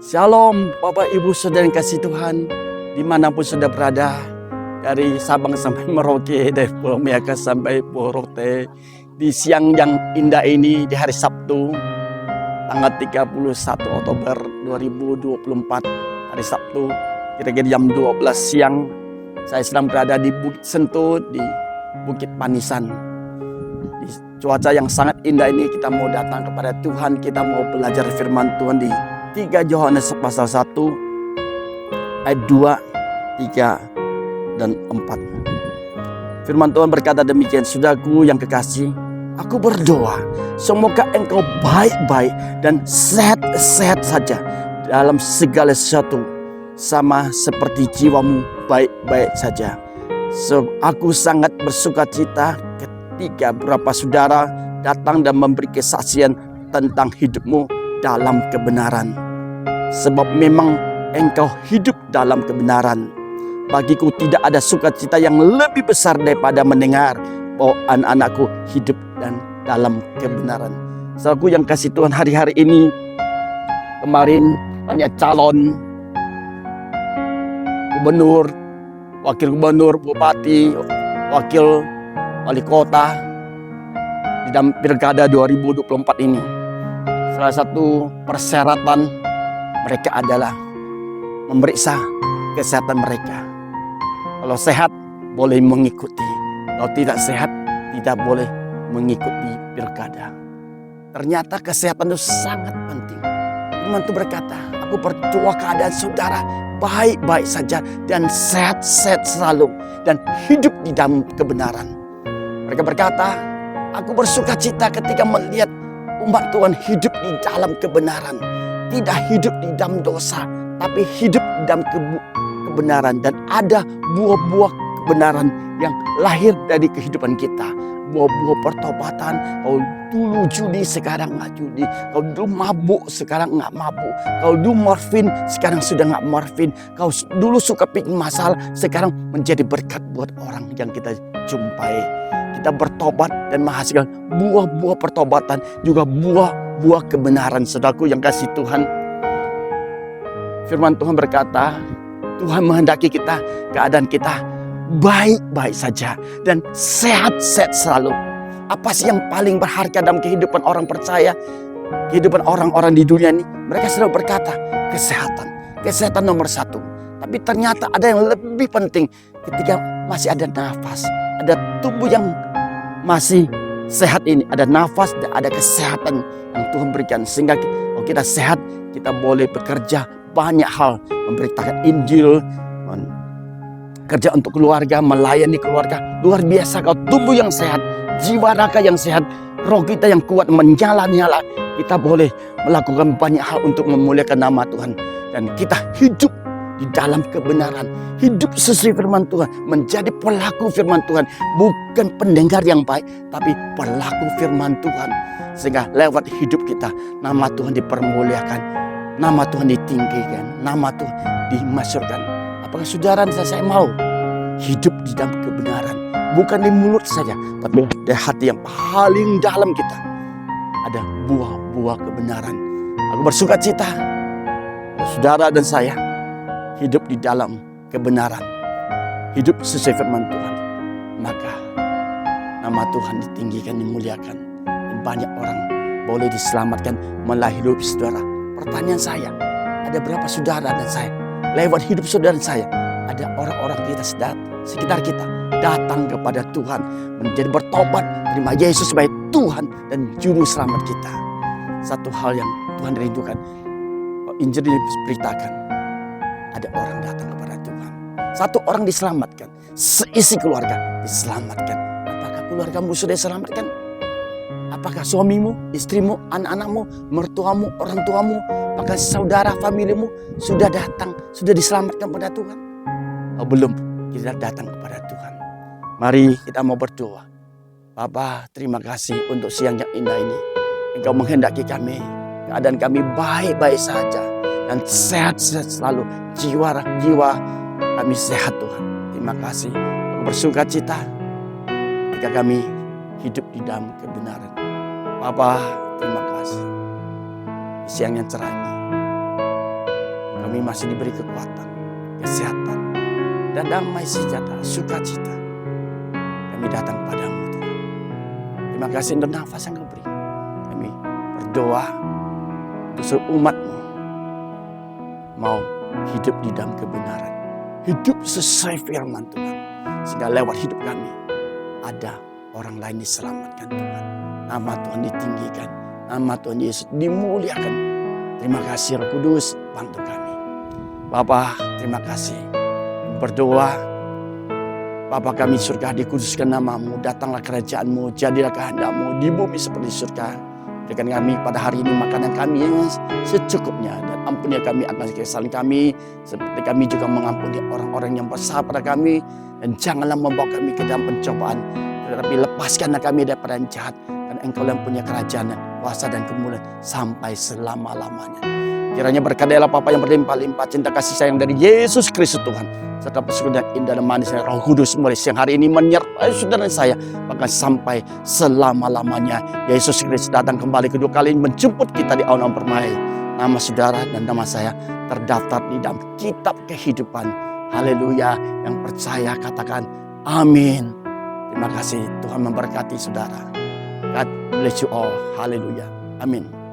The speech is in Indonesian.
Shalom Bapak Ibu Saudara yang kasih Tuhan, dimanapun Saudara berada, dari Sabang sampai Merauke, dari Pulau Miaka sampai Pulau Rote, di siang yang indah ini, di hari Sabtu tanggal 31 Oktober 2024, hari Sabtu kira-kira jam 12 siang, saya sedang berada di Bukit Sentul, di Bukit Panisan. Di cuaca yang sangat indah ini, kita mau datang kepada Tuhan, kita mau belajar firman Tuhan di 3 Yohanes pasal 1 ayat 2, 3, dan 4. Firman Tuhan berkata demikian, saudaraku yang kekasih, aku berdoa semoga engkau baik-baik dan sehat-sehat saja dalam segala sesuatu, sama seperti jiwamu baik-baik saja. Aku sangat bersuka cita ketika beberapa saudara datang dan memberi kesaksian tentang hidupmu dalam kebenaran. Sebab memang engkau hidup dalam kebenaran. Bagiku tidak ada sukacita yang lebih besar daripada mendengar bahwa anak-anakku hidup dan dalam kebenaran. Saudaraku yang kasih Tuhan, hari-hari ini kemarin banyak calon gubernur, wakil gubernur, bupati, wakil wali kota di dalam pilkada 2024 ini. Salah satu persyaratan mereka adalah memeriksa kesehatan mereka. Kalau sehat boleh mengikuti, kalau tidak sehat tidak boleh mengikuti pilkada. Ternyata kesehatan itu sangat penting. Firman itu berkata, aku berdoa keadaan saudara baik-baik saja dan sehat-sehat selalu dan hidup di dalam kebenaran. Mereka berkata, aku bersuka cita ketika melihat umat Tuhan hidup di dalam kebenaran. Tidak hidup di dalam dosa, tapi hidup di dalam kebenaran. Dan ada buah-buah kebenaran yang lahir dari kehidupan kita. Buah-buah pertobatan. Kau dulu judi, sekarang nggak judi. Kau dulu mabuk, sekarang nggak mabuk. Kau dulu morfin, sekarang sudah nggak morfin. Kau dulu suka bikin masalah, sekarang menjadi berkat buat orang yang kita jumpai. Kita bertobat dan menghasilkan buah-buah pertobatan, juga buah kebenaran. Saudaraku yang kasih Tuhan, firman Tuhan berkata, Tuhan menghendaki kita, keadaan kita baik-baik saja dan sehat-sehat selalu. Apa sih yang paling berharga dalam kehidupan orang percaya, kehidupan orang-orang di dunia ini? Mereka selalu berkata kesehatan nomor 1. Tapi ternyata ada yang lebih penting. Ketika masih ada nafas, ada tubuh yang masih sehat ini, ada nafas dan ada kesehatan yang Tuhan berikan. Sehingga kalau kita sehat, kita boleh bekerja banyak hal, memberitakan Injil, kerja untuk keluarga, melayani keluarga. Luar biasa kalau tubuh yang sehat, jiwa raga yang sehat, roh kita yang kuat menyala-nyala. Kita boleh melakukan banyak hal untuk memuliakan nama Tuhan. Dan kita hidup di dalam kebenaran, hidup sesuai firman Tuhan, menjadi pelaku firman Tuhan, bukan pendengar yang baik, tapi pelaku firman Tuhan. Sehingga lewat hidup kita, nama Tuhan dipermuliakan, nama Tuhan ditinggikan, nama Tuhan dimasyurkan. Apakah saudara dan saya mau hidup di dalam kebenaran, bukan di mulut saja, tapi di hati yang paling dalam kita ada buah-buah kebenaran. Aku bersuka cita, saudara dan saya hidup di dalam kebenaran, hidup sesuai firman Tuhan, maka nama Tuhan ditinggikan, dimuliakan, dan banyak orang boleh diselamatkan melalui hidup saudara. Pertanyaan saya, ada berapa saudara dan saya lewat hidup saudara dan saya, ada orang-orang kita sekitar kita datang kepada Tuhan, menjadi bertobat, terima Yesus sebagai Tuhan dan Juru Selamat kita. Satu hal yang Tuhan rindukan, Injil diberitakan, ada orang datang kepada Tuhan. Satu orang diselamatkan, seisi keluarga diselamatkan. Apakah keluargamu sudah diselamatkan? Apakah suamimu, istrimu, anak-anakmu, mertuamu, orang tuamu, apakah saudara, familimu sudah datang, sudah diselamatkan kepada Tuhan? Oh, belum, kita datang kepada Tuhan. Mari kita mau berdoa. Bapa, terima kasih untuk siang yang indah ini. Engkau menghendaki kami, keadaan kami baik-baik saja dan sehat-sehat selalu. Jiwa kami sehat Tuhan. Terima kasih. Aku bersuka cita ketika kami hidup di dalam kebenaran. Bapa, terima kasih. Siang yang cerah ini, kami masih diberi kekuatan, kesehatan, dan damai sejahtera, sukacita. Kami datang padamu Tuhan. Terima kasih untuk nafas yang kau beri. Kami berdoa untuk seluruh umat-Mu mau hidup di dalam kebenaran, hidup sesuai firman Tuhan, sehingga lewat hidup kami ada orang lain diselamatkan Tuhan. Nama Tuhan ditinggikan, nama Tuhan Yesus dimuliakan. Terima kasih Roh Kudus, bantu kami. Bapa, terima kasih. Berdoa, Bapa kami surga, dikuduskan namamu, datanglah kerajaan-Mu, jadilah kehendak-Mu di bumi seperti surga. Berikan kami pada hari ini makanan kami yang secukupnya, dan ampuni kami akan kesalahan kami, seperti kami juga mengampuni orang-orang yang bersalah pada kami. Dan janganlah membawa kami ke dalam pencobaan, tetapi lepaskanlah kami daripada yang jahat. Dan Engkau yang punya kerajaan, kuasa dan kemuliaan sampai selama-lamanya. Kiranya berkah-Lah Bapa yang berlimpah-limpah, cinta kasih sayang dari Yesus Kristus Tuhan, serta persekutuan indah dan manis Roh Kudus mulai siang hari ini menyertai saudara saya, bahkan sampai selama-lamanya. Yesus Kristus datang kembali kedua kali menjemput kita di awan permai. Nama saudara dan nama saya terdaftar di dalam kitab kehidupan. Haleluya. Yang percaya katakan amin. Terima kasih, Tuhan memberkati saudara. God bless you all. Haleluya. Amin.